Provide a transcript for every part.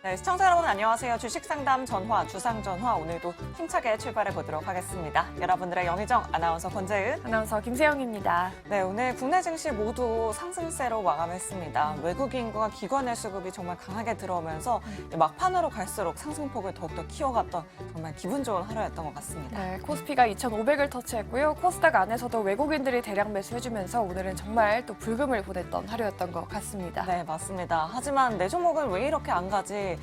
네, 시청자 여러분 안녕하세요. 주식상담 전화, 주상전화 오늘도 힘차게 출발해 보도록 하겠습니다. 여러분들의 영의정 아나운서 권재은, 아나운서 김세영입니다. 네, 오늘 국내 증시 모두 상승세로 마감했습니다. 외국 인구가 기관의 수급이 정말 강하게 들어오면서 막판으로 갈수록 상승폭을 더욱더 키워갔던 정말 기분 좋은 하루였던 것 같습니다. 네, 코스피가 2,500을 터치했고요. 코스닥 안에서도 외국인들이 대량 매수해주면서 오늘은 정말 또 불금을 보냈던 하루였던 것 같습니다. 네, 맞습니다. 하지만 내 종목은 왜 이렇게 안 가지?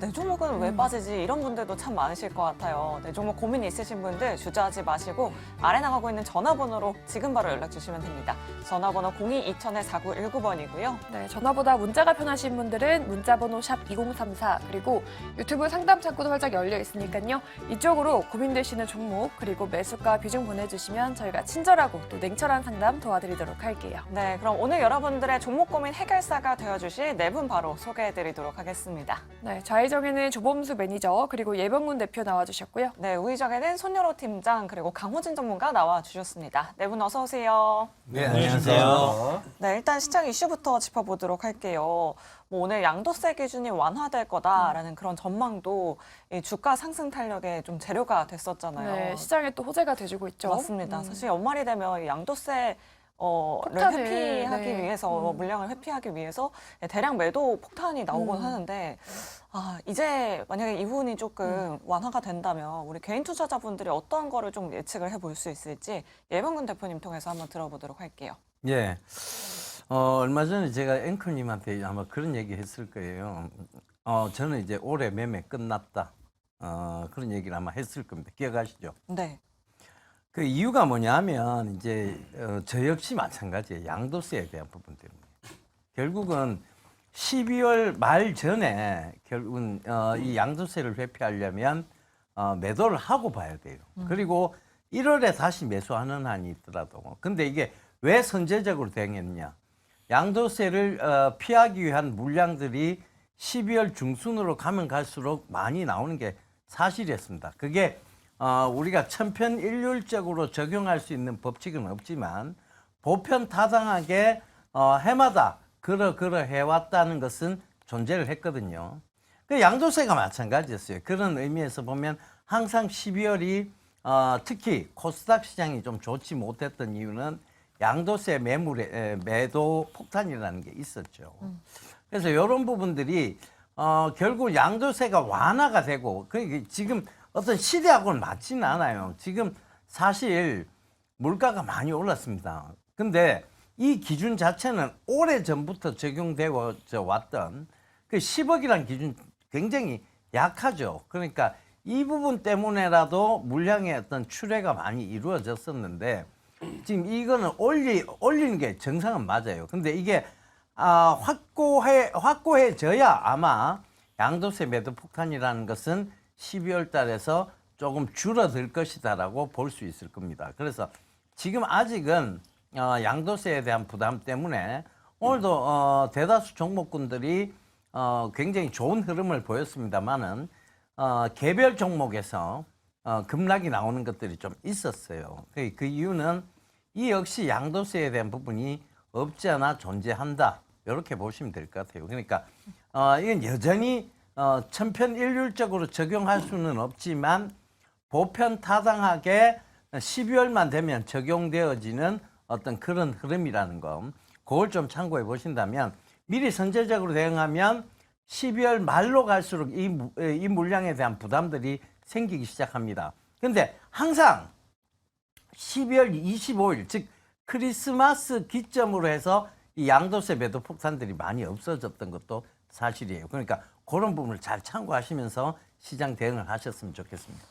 내 종목은 왜 빠지지? 이런 분들도 참 많으실 것 같아요. 내 종목 고민 있으신 분들 주저하지 마시고 아래 나가고 있는 전화번호로 지금 바로 연락 주시면 됩니다. 전화번호 02-2000-4919번이고요. 네, 전화보다 문자가 편하신 분들은 문자번호 샵 2034 그리고 유튜브 상담 창구도 활짝 열려 있으니까요. 이쪽으로 고민되시는 종목 그리고 매수가 비중 보내주시면 저희가 친절하고 또 냉철한 상담 도와드리도록 할게요. 네, 그럼 오늘 여러분들의 종목 고민 해결사가 되어주실 네 분 바로 소개해드리도록 하겠습니다. 네, 좌회정에는 조범수 매니저 그리고 예병군 대표 나와주셨고요. 네, 우의정에는 손여로 팀장 그리고 강호진 전문가 나와주셨습니다. 네 분 어서 오세요. 네, 안녕하세요. 네, 일단 시장 이슈부터 짚어보도록 할게요. 오늘 양도세 기준이 완화될 거다라는 그런 전망도 이 주가 상승 탄력에 좀 재료가 됐었잖아요. 네, 시장에 또 호재가 돼주고 있죠. 맞습니다. 사실 연말이 되면 이 양도세 를 폭탄을, 회피하기 네. 위해서 물량을 회피하기 위해서 대량 매도 폭탄이 나오곤 하는데 이제 만약에 이 부분이 조금 완화가 된다면 우리 개인 투자자분들이 어떤 거를 좀 예측을 해볼 수 있을지 예병근 대표님 통해서 한번 들어보도록 할게요. 예. 얼마 전에 제가 앵커님한테 아마 그런 얘기 했을 거예요. 저는 이제 올해 매매 끝났다. 그런 얘기를 아마 했을 겁니다. 기억하시죠? 네. 그 이유가 뭐냐면 이제 저 역시 마찬가지예요. 양도세에 대한 부분 때문에. 결국은 12월 말 전에 결국은 이 양도세를 회피하려면 매도를 하고 봐야 돼요. 그리고 1월에 다시 매수하는 한이 있더라도. 근데 이게 왜 선제적으로 대응했느냐. 양도세를 피하기 위한 물량들이 12월 중순으로 가면 갈수록 많이 나오는 게 사실이었습니다. 그게 우리가 천편일률적으로 적용할 수 있는 법칙은 없지만 보편타당하게 해마다 그러 해왔다는 것은 존재를 했거든요. 그 양도세가 마찬가지였어요. 그런 의미에서 보면 항상 12월이 특히 코스닥 시장이 좀 좋지 못했던 이유는 양도세 매도 폭탄이라는 게 있었죠. 그래서 이런 부분들이 결국 양도세가 완화가 되고 지금 어떤 시대하고는 맞지는 않아요. 지금 사실 물가가 많이 올랐습니다. 근데 이 기준 자체는 오래전부터 적용되어 왔던 그 10억이라는 기준 굉장히 약하죠. 그러니까 이 부분 때문에라도 물량의 어떤 출회가 많이 이루어졌었는데 지금 이거는 올리는 게 정상은 맞아요. 근데 이게 확고해져야 아마 양도세 매도 폭탄이라는 것은 12월 달에서 조금 줄어들 것이다라고 볼 수 있을 겁니다. 그래서 지금 아직은 양도세에 대한 부담 때문에 오늘도 대다수 종목군들이 굉장히 좋은 흐름을 보였습니다만은 개별 종목에서 급락이 나오는 것들이 좀 있었어요. 그 이유는 이 역시 양도세에 대한 부분이 없지 않아 존재한다. 이렇게 보시면 될 것 같아요. 그러니까 이건 여전히 천편일률적으로 적용할 수는 없지만 보편타당하게 12월만 되면 적용되어지는 어떤 그런 흐름이라는 거, 그걸 좀 참고해 보신다면 미리 선제적으로 대응하면 12월 말로 갈수록 이 물량에 대한 부담들이 생기기 시작합니다. 근데 항상 12월 25일, 즉 크리스마스 기점으로 해서 이 양도세 매도 폭탄들이 많이 없어졌던 것도 사실이에요. 그러니까 그런 부분을 잘 참고하시면서 시장 대응을 하셨으면 좋겠습니다.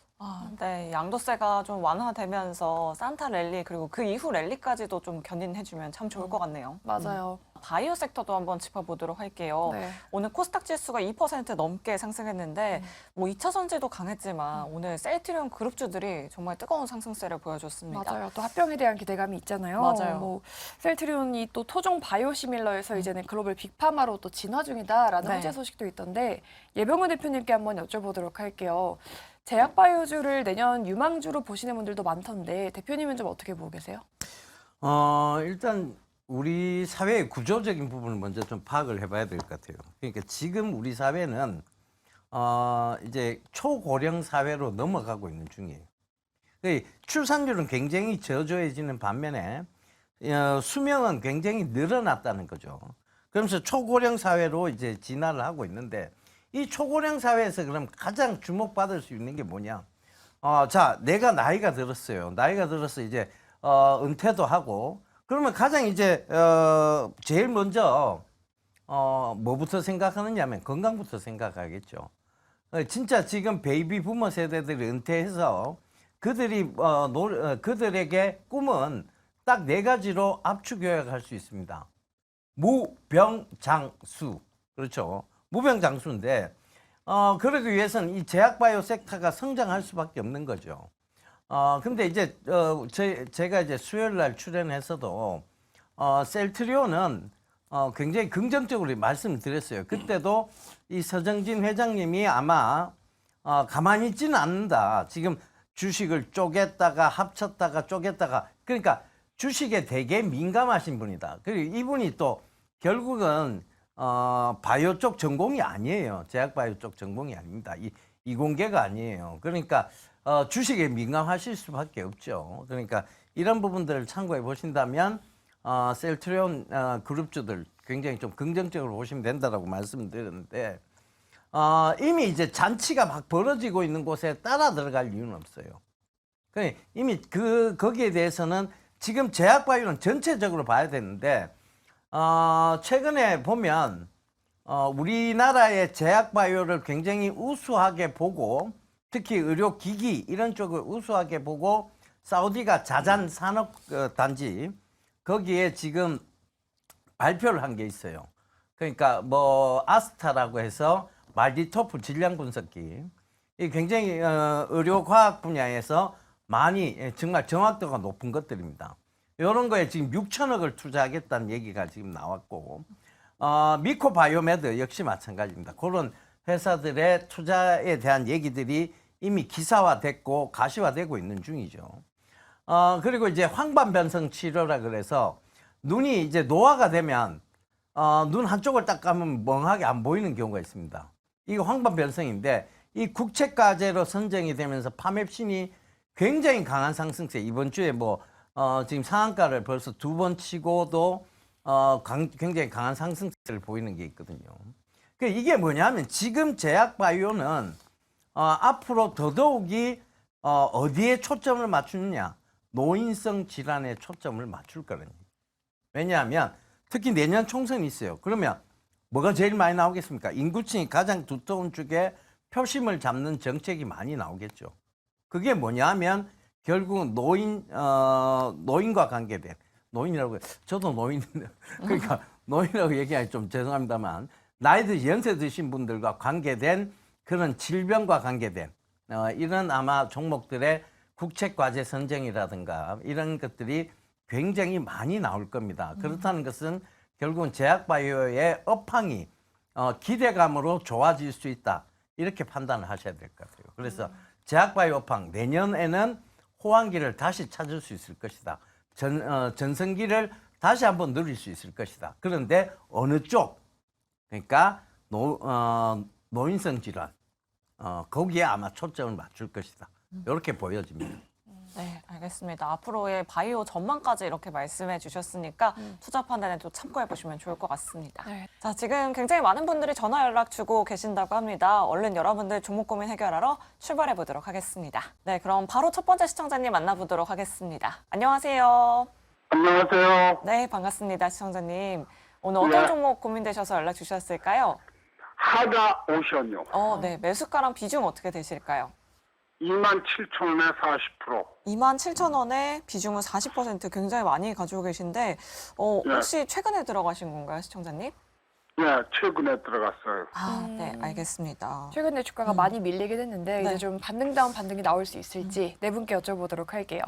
네, 양도세가 좀 완화되면서 산타 랠리 그리고 그 이후 랠리까지도 좀 견인해주면 참 좋을 것 같네요. 맞아요. 바이오 섹터도 한번 짚어보도록 할게요. 네. 오늘 코스닥 지수가 2% 넘게 상승했는데 2차 전지도 강했지만 오늘 셀트리온 그룹주들이 정말 뜨거운 상승세를 보여줬습니다. 맞아요. 또 합병에 대한 기대감이 있잖아요. 맞아요. 셀트리온이 또 토종 바이오시밀러에서 이제는 글로벌 빅파마로 또 진화 중이다라는 네. 화제 소식도 있던데 예병훈 대표님께 한번 여쭤보도록 할게요. 제약바이오주를 내년 유망주로 보시는 분들도 많던데 대표님은 좀 어떻게 보고 계세요? 일단 우리 사회의 구조적인 부분을 먼저 좀 파악을 해봐야 될 것 같아요. 그러니까 지금 우리 사회는 이제 초고령 사회로 넘어가고 있는 중이에요. 출산율은 굉장히 저조해지는 반면에 수명은 굉장히 늘어났다는 거죠. 그러면서 초고령 사회로 이제 진화를 하고 있는데 이 초고령 사회에서 그럼 가장 주목받을 수 있는 게 뭐냐? 자, 내가 나이가 들었어요. 나이가 들어서 이제 은퇴도 하고 그러면 가장 이제 제일 먼저 뭐부터 생각하느냐면 건강부터 생각하겠죠. 진짜 지금 베이비 부머 세대들이 은퇴해서 그들에게 꿈은 딱 4가지로 압축 요약할 수 있습니다. 무병장수. 그렇죠. 무병장수인데 그러기 위해서는 이 제약바이오 섹터가 성장할 수밖에 없는 거죠. 근데 이제 제가 이제 수요일 날 출연해서도 셀트리온은 굉장히 긍정적으로 말씀을 드렸어요. 그때도 이 서정진 회장님이 아마 가만히 있지는 않는다. 지금 주식을 쪼갰다가 합쳤다가 쪼갰다가 그러니까 주식에 되게 민감하신 분이다. 그리고 이분이 또 결국은 바이오 쪽 전공이 아니에요. 제약 바이오 쪽 전공이 아닙니다. 이공계가 아니에요. 그러니까 주식에 민감하실 수밖에 없죠. 그러니까 이런 부분들을 참고해 보신다면 셀트리온 그룹주들 굉장히 좀 긍정적으로 보시면 된다라고 말씀드렸는데 이미 이제 잔치가 막 벌어지고 있는 곳에 따라 들어갈 이유는 없어요. 그러니까 이미 거기에 대해서는 지금 제약 바이오는 전체적으로 봐야 되는데 최근에 보면 우리나라의 제약 바이오를 굉장히 우수하게 보고 특히 의료기기 이런 쪽을 우수하게 보고 사우디가 자잔 산업 단지 거기에 지금 발표를 한 게 있어요. 그러니까 뭐 아스타라고 해서 말디토프 질량 분석기 이 굉장히 의료과학 분야에서 많이 정말 정확도가 높은 것들입니다. 이런 거에 지금 6천억을 투자하겠다는 얘기가 지금 나왔고 미코바이오메드 역시 마찬가지입니다. 그런 회사들의 투자에 대한 얘기들이 이미 기사화됐고 가시화되고 있는 중이죠. 그리고 이제 황반변성 치료라 그래서 눈이 이제 노화가 되면 눈 한쪽을 딱 감으면 멍하게 안 보이는 경우가 있습니다. 이거 황반변성인데 이 국책과제로 선정이 되면서 파맵신이 굉장히 강한 상승세. 이번 주에 뭐 지금 상한가를 벌써 2번 치고도 굉장히 강한 상승세를 보이는 게 있거든요. 그러니까 이게 뭐냐면 지금 제약 바이오는 앞으로 더더욱이 어디에 초점을 맞추느냐? 노인성 질환에 초점을 맞출 거라는 얘기예요. 왜냐하면 특히 내년 총선이 있어요. 그러면 뭐가 제일 많이 나오겠습니까? 인구층이 가장 두터운 쪽에 표심을 잡는 정책이 많이 나오겠죠. 그게 뭐냐면 결국은 노인과 관계된 노인이라고 저도 노인인데 그러니까 노인이라고 얘기하기 좀 죄송합니다만 나이 연세 드신 분들과 관계된 그런 질병과 관계된 이런 아마 종목들의 국책과제 선정이라든가 이런 것들이 굉장히 많이 나올 겁니다. 그렇다는 것은 결국은 제약바이오의 업황이 기대감으로 좋아질 수 있다. 이렇게 판단을 하셔야 될 것 같아요. 그래서 제약바이오 업황 내년에는 호황기를 다시 찾을 수 있을 것이다. 전성기를 다시 한번 누릴 수 있을 것이다. 그런데 어느 쪽? 그러니까 노인성 질환 거기에 아마 초점을 맞출 것이다. 이렇게 보여집니다. 네, 알겠습니다. 앞으로의 바이오 전망까지 이렇게 말씀해 주셨으니까 투자 판단에 또 참고해 보시면 좋을 것 같습니다. 네. 자, 지금 굉장히 많은 분들이 전화 연락 주고 계신다고 합니다. 얼른 여러분들 종목 고민 해결하러 출발해 보도록 하겠습니다. 네, 그럼 바로 첫 번째 시청자님 만나보도록 하겠습니다. 안녕하세요. 안녕하세요. 네, 반갑습니다, 시청자님. 오늘 어떤 네. 종목 고민되셔서 연락 주셨을까요? 하다 오션요. 네, 매수가랑 비중 어떻게 되실까요? 27,000원에 40%. 27,000원에 비중은 40% 굉장히 많이 가지고 계신데 혹시 최근에 들어가신 건가요, 시청자님? 네, 최근에 들어갔어요. 네, 알겠습니다. 최근에 주가가 많이 밀리긴 했는데 네. 이제 좀 반등다운 반등이 나올 수 있을지 네 분께 여쭤보도록 할게요.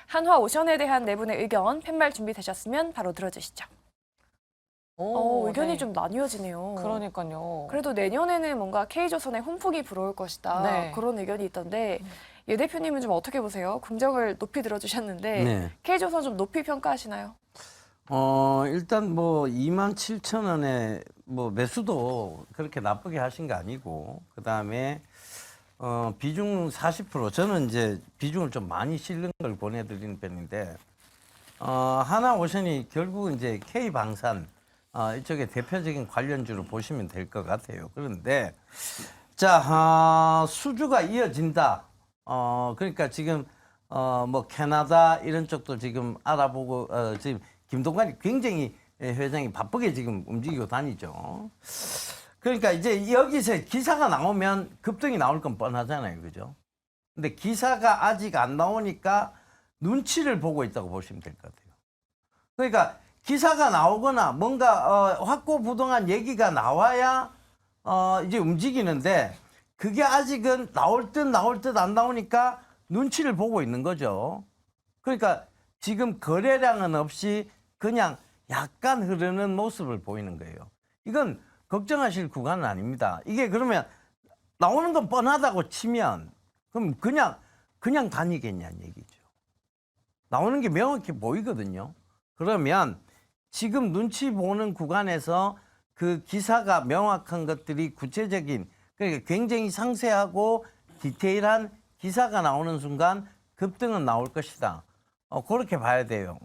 한화 오션에 대한 네 분의 의견 팻말 준비되셨으면 바로 들어주시죠. 의견이 네. 좀 나뉘어지네요. 그러니까요. 그래도 내년에는 뭔가 K조선의 훈풍이 불어올 것이다. 네. 그런 의견이 있던데 예 대표님은 좀 어떻게 보세요? 긍정을 높이 들어주셨는데 네. K조선 좀 높이 평가하시나요? 일단 뭐 27,000원에 뭐 매수도 그렇게 나쁘게 하신 거 아니고, 그 다음에 비중 40%. 저는 이제 비중을 좀 많이 실는 걸 보내드리는 편인데, 하나오션이 결국은 이제 K방산, 이쪽에 대표적인 관련주로 보시면 될 것 같아요. 그런데, 자, 수주가 이어진다. 그러니까 지금, 뭐, 캐나다 이런 쪽도 지금 알아보고, 지금 김동관이 굉장히 회장이 바쁘게 지금 움직이고 다니죠. 그러니까 이제 여기서 기사가 나오면 급등이 나올 건 뻔하잖아요. 그죠? 근데 기사가 아직 안 나오니까 눈치를 보고 있다고 보시면 될 것 같아요. 그러니까 기사가 나오거나 뭔가 확고부동한 얘기가 나와야 이제 움직이는데, 그게 아직은 나올 듯 안 나오니까 눈치를 보고 있는 거죠. 그러니까 지금 거래량은 없이 그냥 약간 흐르는 모습을 보이는 거예요. 이건 걱정하실 구간은 아닙니다. 이게 그러면 나오는 건 뻔하다고 치면 그럼 그냥 다니겠냐는 얘기죠. 나오는 게 명확히 보이거든요. 그러면 지금 눈치 보는 구간에서 그 기사가 명확한 것들이 구체적인, 그러니까 굉장히 상세하고 디테일한 기사가 나오는 순간 급등은 나올 것이다. 그렇게 봐야 돼요.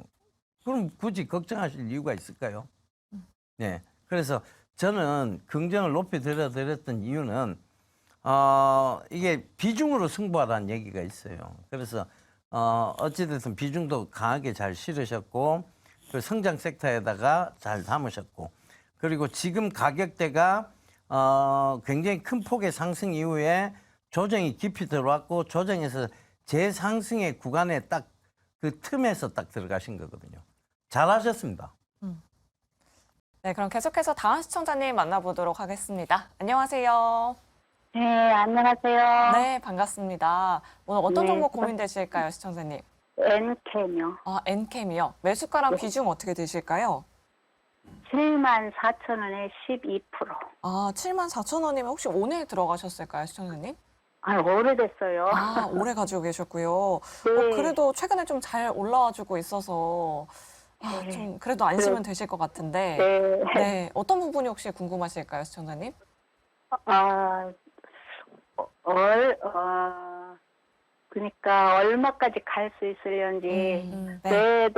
그럼 굳이 걱정하실 이유가 있을까요? 네. 그래서 저는 긍정을 높이 들어드렸던 이유는, 이게 비중으로 승부하라는 얘기가 있어요. 그래서, 어찌됐든 비중도 강하게 잘 실으셨고, 그 성장 섹터에다가 잘 담으셨고, 그리고 지금 가격대가, 굉장히 큰 폭의 상승 이후에 조정이 깊이 들어왔고, 조정에서 재상승의 구간에 딱 그 틈에서 딱 들어가신 거거든요. 잘하셨습니다. 네, 그럼 계속해서 다음 시청자님 만나보도록 하겠습니다. 안녕하세요. 네, 안녕하세요. 네, 반갑습니다. 오늘 어떤 네. 종목 고민되실까요, 시청자님? 엔캠이요. 엔캠이요. 매수가랑 비중 어떻게 되실까요? 74,000원에 12%. 74,000원이면 혹시 오늘 들어가셨을까요, 시청자님? 오래됐어요. 오래 가지고 계셨고요. 네. 그래도 최근에 좀 잘 올라와주고 있어서 네. 좀 그래도 안심은 되실 것 같은데. 네. 네, 어떤 부분이 혹시 궁금하실까요, 시청자님? 그러니까 얼마까지 갈 수 있으려는지 네.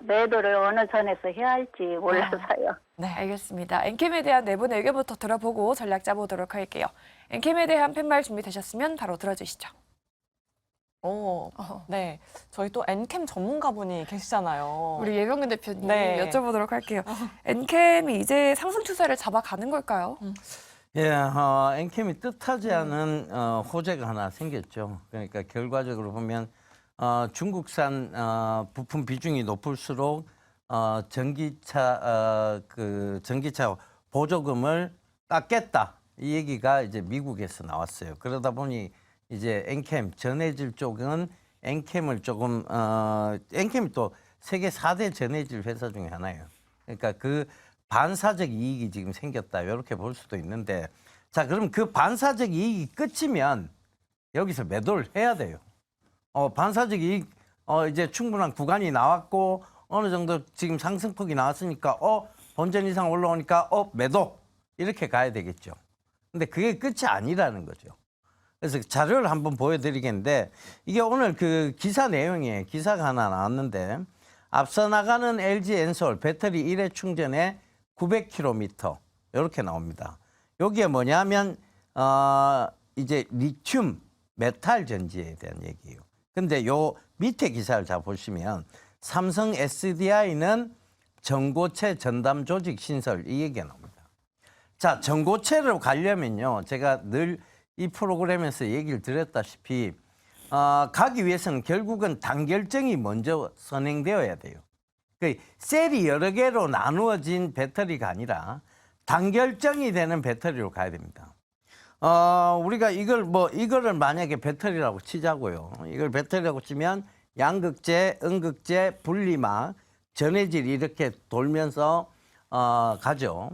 매도를 어느 선에서 해야 할지 몰라서요. 네, 알겠습니다. 엔캠에 대한 내부의 의견부터 들어보고 전략 짜보도록 할게요. 엔캠에 대한 팻말 준비되셨으면 바로 들어주시죠. 네. 저희 또 엔캠 전문가분이 계시잖아요. 우리 예병근 대표님 네. 여쭤보도록 할게요. 엔캠이 이제 상승 추세를 잡아가는 걸까요? 예, 엔캠이 뜻하지 않은 호재가 하나 생겼죠. 그러니까 결과적으로 보면 중국산 부품 비중이 높을수록 전기차 보조금을 깎겠다, 이 얘기가 이제 미국에서 나왔어요. 그러다 보니 이제 엔캠 전해질 쪽은 엔캠을 조금 엔캠이 또 세계 4대 전해질 회사 중에 하나예요. 그러니까 그 반사적 이익이 지금 생겼다, 이렇게 볼 수도 있는데, 자, 그럼 그 반사적 이익이 끝이면 여기서 매도를 해야 돼요. 반사적 이익 이제 충분한 구간이 나왔고 어느 정도 지금 상승폭이 나왔으니까 본전 이상 올라오니까 매도, 이렇게 가야 되겠죠. 근데 그게 끝이 아니라는 거죠. 그래서 자료를 한번 보여드리겠는데, 이게 오늘 그 기사 내용에 기사가 하나 나왔는데, 앞서 나가는 LG 엔솔 배터리 1회 충전에 900km 이렇게 나옵니다. 여기에 뭐냐면 이제 리튬 메탈 전지에 대한 얘기예요. 근데 요 밑에 기사를 잘 보시면 삼성 SDI는 전고체 전담 조직 신설, 이 얘기가 나옵니다. 자, 전고체로 가려면요, 제가 늘 이 프로그램에서 얘기를 드렸다시피 가기 위해서는 결국은 단결정이 먼저 선행되어야 돼요. 그 셀이 여러 개로 나누어진 배터리가 아니라 단결정이 되는 배터리로 가야 됩니다. 우리가 이거를 만약에 배터리라고 치자고요. 이걸 배터리라고 치면 양극재, 음극재, 분리막, 전해질 이렇게 돌면서 가죠.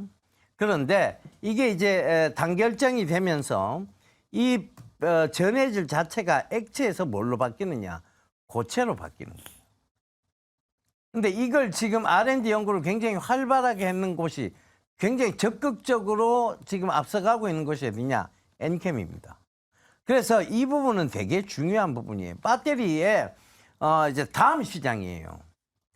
그런데 이게 이제 단결정이 되면서 이 전해질 자체가 액체에서 뭘로 바뀌느냐? 고체로 바뀌는 거예요. 근데 이걸 지금 R&D 연구를 굉장히 활발하게 했는 곳이 굉장히 적극적으로 지금 앞서가고 있는 곳이 어디냐? 엔캠입니다. 그래서 이 부분은 되게 중요한 부분이에요. 배터리의 이제 다음 시장이에요.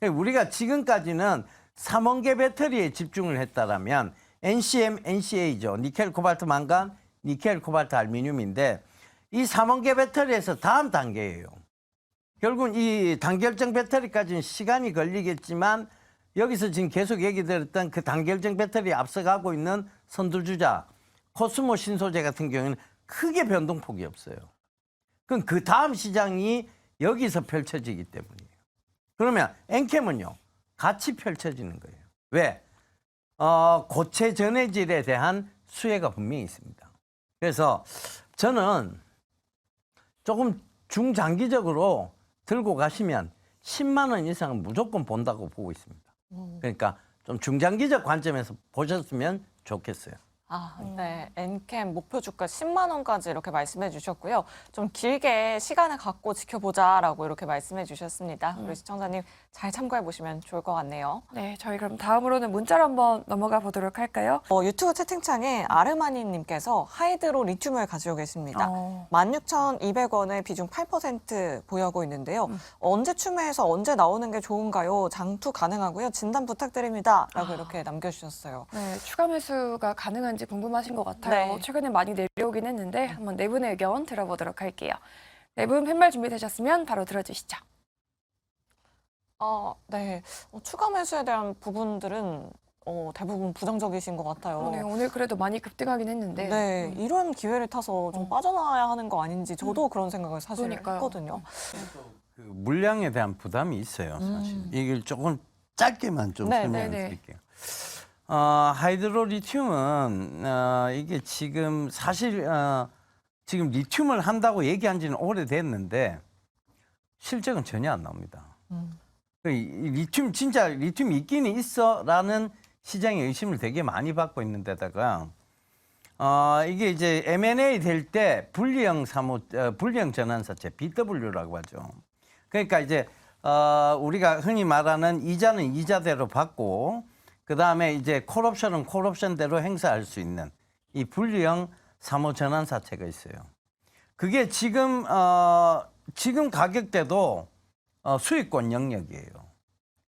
우리가 지금까지는 삼원계 배터리에 집중을 했다라면 NCM, NCA죠. 니켈, 코발트, 망간, 니켈, 코발트, 알루미늄인데 이 삼원계 배터리에서 다음 단계예요. 결국은 이 단결정 배터리까지는 시간이 걸리겠지만 여기서 지금 계속 얘기 들었던 그 단결정 배터리에 앞서가고 있는 선두주자 코스모 신소재 같은 경우에는 크게 변동폭이 없어요. 그럼 그 다음 시장이 여기서 펼쳐지기 때문이에요. 그러면 엔캠은요, 같이 펼쳐지는 거예요. 왜? 고체 전해질에 대한 수혜가 분명히 있습니다. 그래서 저는 조금 중장기적으로 들고 가시면 10만 원 이상은 무조건 본다고 보고 있습니다. 그러니까 좀 중장기적 관점에서 보셨으면 좋겠어요. 네. 엔캠 목표 주가 10만 원까지 이렇게 말씀해 주셨고요. 좀 길게 시간을 갖고 지켜보자라고 이렇게 말씀해 주셨습니다. 우리 시청자님 잘 참고해 보시면 좋을 것 같네요. 네, 저희 그럼 다음으로는 문자로 한번 넘어가 보도록 할까요? 유튜브 채팅창에 아르마니님께서 하이드로 리튬을 가지고 계십니다. 16,200원의 비중 8% 보유하고 있는데요. 언제 추매해서 언제 나오는 게 좋은가요? 장투 가능하고요. 진단 부탁드립니다. 라고 이렇게 남겨주셨어요. 네, 추가 매수가 가능한지 궁금하신 것 같아요. 네. 최근에 많이 내려오긴 했는데 한번 네 분의 의견 들어보도록 할게요. 네 분 팻말 준비되셨으면 바로 들어주시죠. 네. 추가 매수에 대한 부분들은 대부분 부정적이신 것 같아요. 네, 오늘 그래도 많이 급등하긴 했는데. 네, 이런 기회를 타서 좀 빠져나와야 하는 거 아닌지 저도 그런 생각을 사실 그러니까요. 했거든요. 그 물량에 대한 부담이 있어요, 사실. 이걸 조금 짧게만 좀 네, 설명을 네, 네. 드릴게요. 하이드로 리튬은 이게 지금 사실 지금 리튬을 한다고 얘기한 지는 오래됐는데 실적은 전혀 안 나옵니다. 이 리튬 진짜 리튬이 있기는 있어라는 시장의 의심을 되게 많이 받고 있는 데다가 이게 이제 M&A 될 때 분리형 전환사채 BW라고 하죠. 그러니까 이제 우리가 흔히 말하는 이자는 이자대로 받고 그 다음에 이제 콜옵션은 콜옵션대로 행사할 수 있는 이 분리형 사모 전환사채가 있어요. 그게 지금 가격대도 수익권 영역이에요.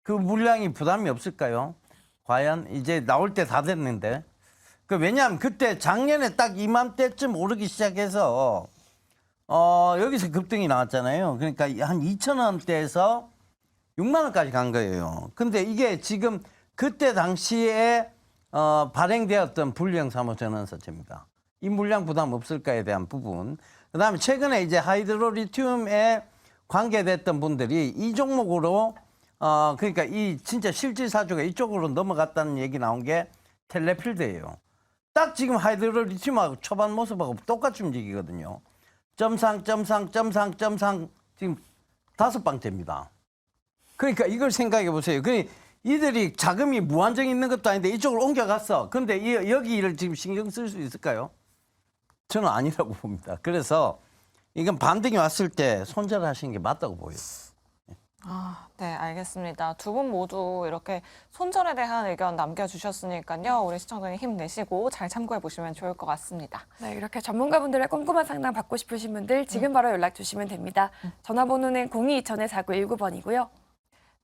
그 물량이 부담이 없을까요? 과연 이제 나올 때 다 됐는데. 왜냐하면 그때 작년에 딱 이맘때쯤 오르기 시작해서 여기서 급등이 나왔잖아요. 그러니까 한 2,000원대에서 6만 원까지 간 거예요. 근데 이게 지금 그때 당시에 발행되었던 불량 사모 전환사채입니다. 이 물량 부담 없을까에 대한 부분. 그다음에 최근에 이제 하이드로 리튬에 관계됐던 분들이 이 종목으로 그러니까 이 진짜 실질사주가 이쪽으로 넘어갔다는 얘기 나온 게 텔레필드예요. 딱 지금 하이드로 리튬하고 초반 모습하고 똑같이 움직이거든요. 점상 지금 5방째입니다. 그러니까 이걸 생각해 보세요. 이들이 자금이 무한정 있는 것도 아닌데 이쪽으로 옮겨갔어. 근데 여기를 지금 신경 쓸 수 있을까요? 저는 아니라고 봅니다. 그래서 이건 반등이 왔을 때 손절하시는 게 맞다고 보여요. 네, 알겠습니다. 두 분 모두 이렇게 손절에 대한 의견 남겨주셨으니까요. 우리 시청자님 힘내시고 잘 참고해 보시면 좋을 것 같습니다. 네, 이렇게 전문가분들의 꼼꼼한 상담 받고 싶으신 분들 지금 바로 연락 주시면 됩니다. 전화번호는 02-2000-4919번이고요.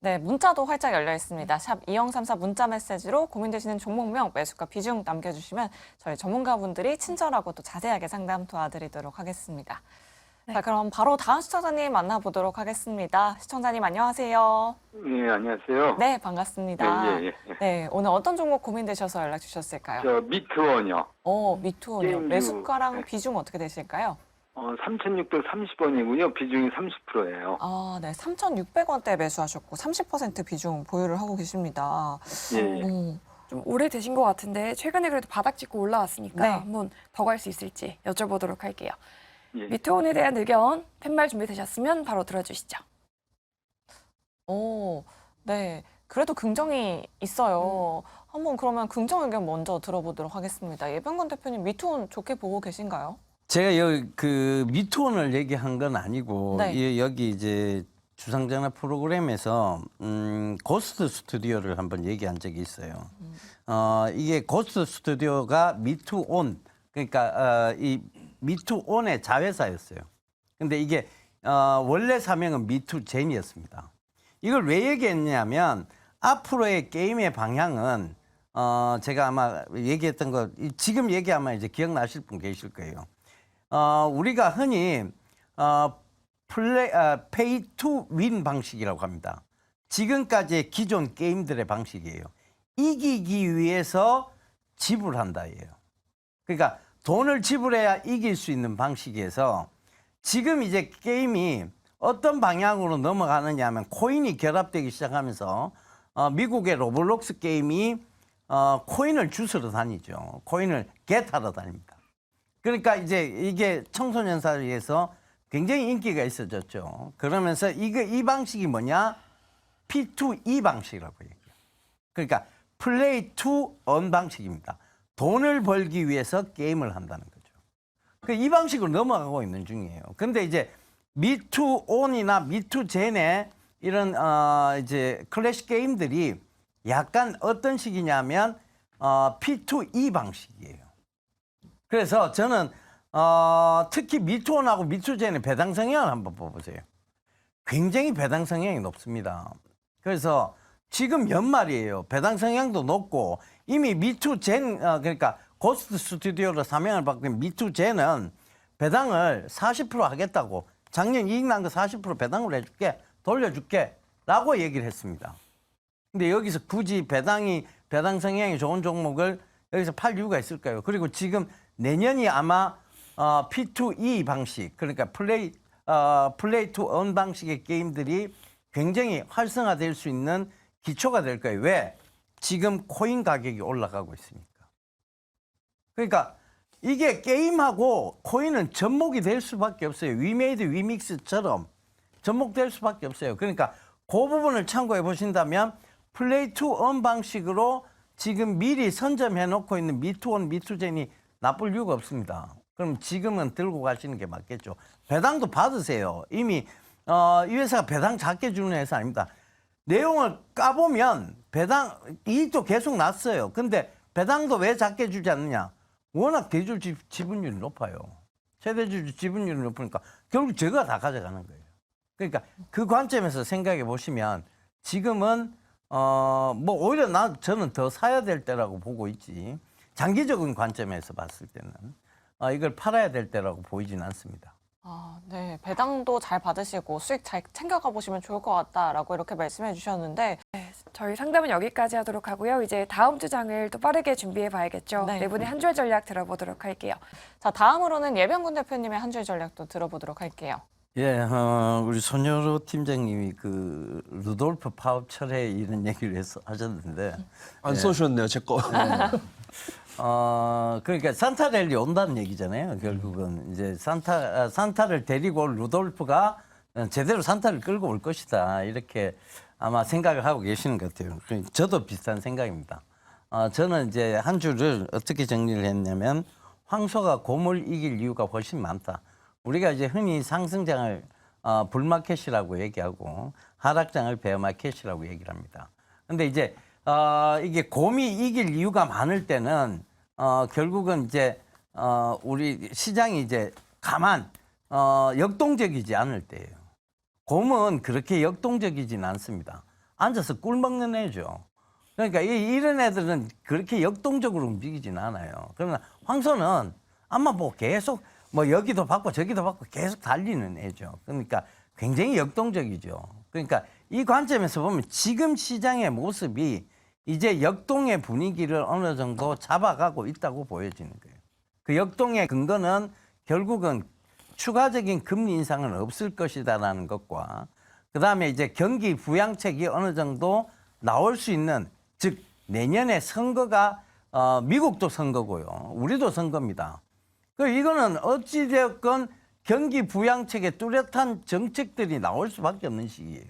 네, 문자도 활짝 열려 있습니다. 샵 2034 문자 메시지로 고민되시는 종목명, 매수가 비중 남겨주시면 저희 전문가분들이 친절하고 또 자세하게 상담 도와드리도록 하겠습니다. 네. 자, 그럼 바로 다음 시청자님 만나보도록 하겠습니다. 시청자님 안녕하세요. 네, 안녕하세요. 네, 반갑습니다. 예. 네, 오늘 어떤 종목 고민되셔서 연락 주셨을까요? 저 미트원이요. 미투온이요. 게임주. 매수가랑 네. 비중 어떻게 되실까요? 3,630원이고요. 비중이 30%예요. 네, 3,600원대 매수하셨고 30% 비중 보유를 하고 계십니다. 예. 좀 오래되신 것 같은데 최근에 그래도 바닥 찍고 올라왔으니까 네. 한번 더 갈 수 있을지 여쭤보도록 할게요. 예. 미트온에 대한 의견, 팻말 준비되셨으면 바로 들어주시죠. 네. 그래도 긍정이 있어요. 한번 그러면 긍정 의견 먼저 들어보도록 하겠습니다. 예병건 대표님 미투온 좋게 보고 계신가요? 제가 여기 그 미투온을 얘기한 건 아니고 네. 여기 이제 주상전화 프로그램에서 고스트 스튜디오를 한번 얘기한 적이 있어요. 이게 고스트 스튜디오가 미투온, 그러니까 이 미투온의 자회사였어요. 근데 이게 원래 사명은 미투젠이었습니다. 이걸 왜 얘기했냐면 앞으로의 게임의 방향은 제가 아마 얘기했던 거 지금 얘기하면 이제 기억나실 분 계실 거예요. 우리가 흔히 페이 투 윈 방식이라고 합니다. 지금까지의 기존 게임들의 방식이에요. 이기기 위해서 지불한다예요. 그러니까 돈을 지불해야 이길 수 있는 방식에서 지금 이제 게임이 어떤 방향으로 넘어가느냐 하면 코인이 결합되기 시작하면서 미국의 로블록스 게임이 코인을 주스러 다니죠. 코인을 겟하러 다닙니다. 그러니까 이제 이게 청소년 사이에서 굉장히 인기가 있어졌죠. 그러면서 이 방식이 뭐냐? P2E 방식이라고 얘기해요. 그러니까 플레이 투 언 방식입니다. 돈을 벌기 위해서 게임을 한다는 거죠. 이 방식으로 넘어가고 있는 중이에요. 근데 이제 미투온이나 미투젠의 이런 이제 클래식 게임들이 약간 어떤 식이냐면 P2E 방식이에요. 그래서 저는 특히 미투온하고 미투젠의 배당 성향을 한번 봐보세요. 굉장히 배당 성향이 높습니다. 그래서 지금 연말이에요. 배당 성향도 높고 이미 미투젠 그러니까 고스트 스튜디오로 사명을 받고 있는 미투젠은 배당을 40% 하겠다고 작년 이익 난 거 40% 배당으로 해줄게 돌려줄게 라고 얘기를 했습니다. 근데 여기서 굳이 배당 성향이 좋은 종목을 여기서 팔 이유가 있을까요? 그리고 지금 내년이 아마 P2E 방식 그러니까 플레이 투 언 방식의 게임들이 굉장히 활성화될 수 있는 기초가 될 거예요. 왜? 지금 코인 가격이 올라가고 있으니까. 그러니까 이게 게임하고 코인은 접목이 될 수밖에 없어요. 위메이드 위믹스처럼 접목될 수밖에 없어요. 그러니까 그 부분을 참고해 보신다면 플레이 투 언 방식으로 지금 미리 선점해 놓고 있는 미투온, 미투젠이 나쁠 이유가 없습니다. 그럼 지금은 들고 가시는 게 맞겠죠. 배당도 받으세요. 이미 이 회사가 배당 작게 주는 회사 아닙니다. 내용을 까보면 배당 이익도 계속 났어요. 근데 배당도 왜 작게 주지 않느냐? 워낙 대주 지분율이 높아요. 최대주 지분율이 높으니까 결국 저가 다 가져가는 거예요. 그러니까 그 관점에서 생각해 보시면 지금은 뭐 오히려 저는 더 사야 될 때라고 보고 있지. 장기적인 관점에서 봤을 때는 이걸 팔아야 될 때라고 보이진 않습니다. 네. 배당도 잘 받으시고 수익 잘 챙겨가 보시면 좋을 것 같다라고 이렇게 말씀해 주셨는데 저희 상담은 여기까지 하도록 하고요. 이제 다음 주장을 또 빠르게 준비해 봐야겠죠. 네. 네 분의 한 줄 전략 들어보도록 할게요. 자, 다음으로는 예병군 대표님의 한 줄 전략도 들어보도록 할게요. 예, 우리 손여로 팀장님이 그 루돌프 파업철에 이런 얘기를 하셨는데 안 써주셨네요, 제 거. 그러니까 산타랠리 온다는 얘기잖아요. 결국은 이제 산타를 데리고 루돌프가 제대로 산타를 끌고 올 것이다. 이렇게 아마 생각을 하고 계시는 것 같아요. 저도 비슷한 생각입니다. 저는 이제 한 줄을 어떻게 정리를 했냐면 황소가 곰을 이길 이유가 훨씬 많다. 우리가 이제 흔히 상승장을 불마켓이라고 얘기하고 하락장을 베어마켓이라고 얘기를 합니다. 근데 이제 이게 곰이 이길 이유가 많을 때는 결국은 이제 우리 시장이 이제 가만 역동적이지 않을 때예요. 곰은 그렇게 역동적이진 않습니다. 앉아서 꿀 먹는 애죠. 그러니까 이런 애들은 그렇게 역동적으로 움직이진 않아요. 그러나 황소는 아마 뭐 계속 뭐 여기도 받고 저기도 받고 계속 달리는 애죠. 그러니까 굉장히 역동적이죠. 그러니까 이 관점에서 보면 지금 시장의 모습이 이제 역동의 분위기를 어느 정도 잡아가고 있다고 보여지는 거예요. 그 역동의 근거는 결국은 추가적인 금리 인상은 없을 것이다라는 것과 그다음에 이제 경기 부양책이 어느 정도 나올 수 있는 즉 내년에 선거가 미국도 선거고요. 우리도 선거입니다. 이거는 어찌되었건 경기 부양책의 뚜렷한 정책들이 나올 수밖에 없는 시기예요.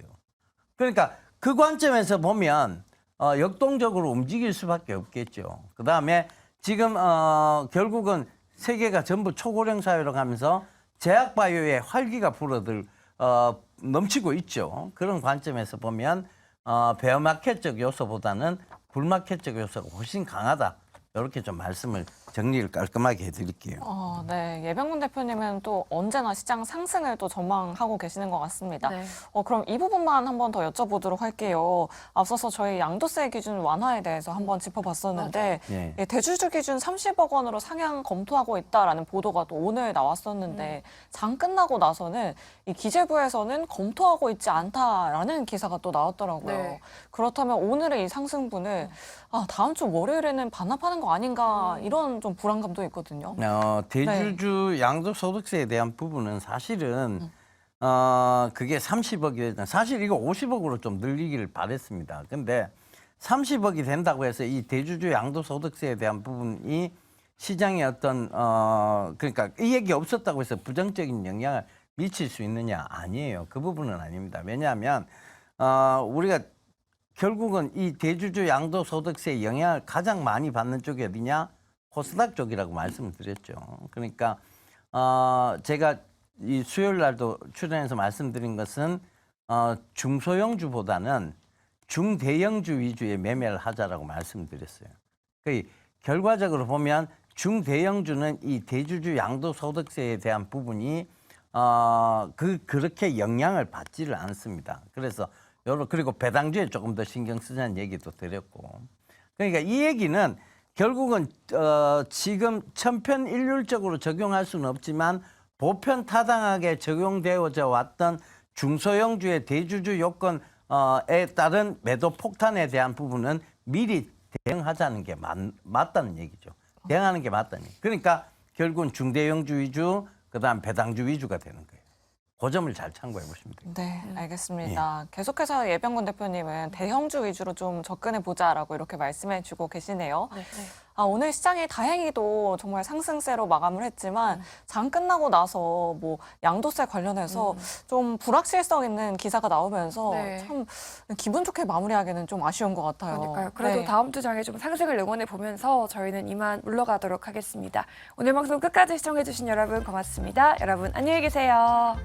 그러니까 그 관점에서 보면 역동적으로 움직일 수밖에 없겠죠. 그다음에 지금 결국은 세계가 전부 초고령 사회로 가면서 제약바이오의 활기가 넘치고 있죠. 그런 관점에서 보면 베어마켓적 요소보다는 불마켓적 요소가 훨씬 강하다. 이렇게 좀 말씀을 정리를 깔끔하게 해드릴게요. 네. 예병근 대표님은 또 언제나 시장 상승을 또 전망하고 계시는 것 같습니다. 네. 그럼 이 부분만 한번 더 여쭤보도록 할게요. 앞서서 저희 양도세 기준 완화에 대해서 한번 짚어봤었는데 네. 예, 대주주 기준 30억 원으로 상향 검토하고 있다라는 보도가 또 오늘 나왔었는데 장 끝나고 나서는 이 기재부에서는 검토하고 있지 않다라는 기사가 또 나왔더라고요. 네. 그렇다면 오늘의 이 상승분을 다음 주 월요일에는 반납하는 거 아닌가 이런 좀 불안감도 있거든요. 대주주 양도소득세에 대한 부분은 사실은 그게 30억이 사실 이거 50억으로 좀 늘리기를 바랬습니다. 근데 30억이 된다고 해서 이 대주주 양도소득세에 대한 부분이 시장에 어떤 그러니까 이 얘기 없었다고 해서 부정적인 영향을 미칠 수 있느냐? 아니에요. 그 부분은 아닙니다. 왜냐하면 우리가 결국은 이 대주주 양도소득세 영향을 가장 많이 받는 쪽이 어디냐? 코스닥 쪽이라고 말씀을 드렸죠. 그러니까 제가 이 수요일 날도 출연해서 말씀드린 것은 중소형주보다는 중대형주 위주의 매매를 하자라고 말씀드렸어요. 그 결과적으로 보면 중대형주는 이 대주주 양도소득세에 대한 부분이 그렇게 영향을 받지를 않습니다. 그래서 그리고 배당주에 조금 더 신경 쓰자는 얘기도 드렸고, 그러니까 이 얘기는 결국은 지금 천편일률적으로 적용할 수는 없지만 보편 타당하게 적용되어져 왔던 중소형주의 대주주 요건에 따른 매도 폭탄에 대한 부분은 미리 대응하자는 게 맞다는 얘기죠. 대응하는 게 맞다는 얘기. 그러니까 결국은 중대형주 위주, 그다음 배당주 위주가 되는 거예요. 그 점을 잘 참고해 보시면 됩니다. 네, 알겠습니다. 계속해서 예병근 대표님은 대형주 위주로 좀 접근해 보자라고 이렇게 말씀해 주고 계시네요. 네. 오늘 시장이 다행히도 정말 상승세로 마감을 했지만 장 끝나고 나서 뭐 양도세 관련해서 좀 불확실성 있는 기사가 나오면서 네. 참 기분 좋게 마무리하기는 좀 아쉬운 것 같아요. 그러니까요. 그래도 네. 다음 주 장에 좀 상승을 응원해 보면서 저희는 이만 물러가도록 하겠습니다. 오늘 방송 끝까지 시청해 주신 여러분 고맙습니다. 여러분 안녕히 계세요.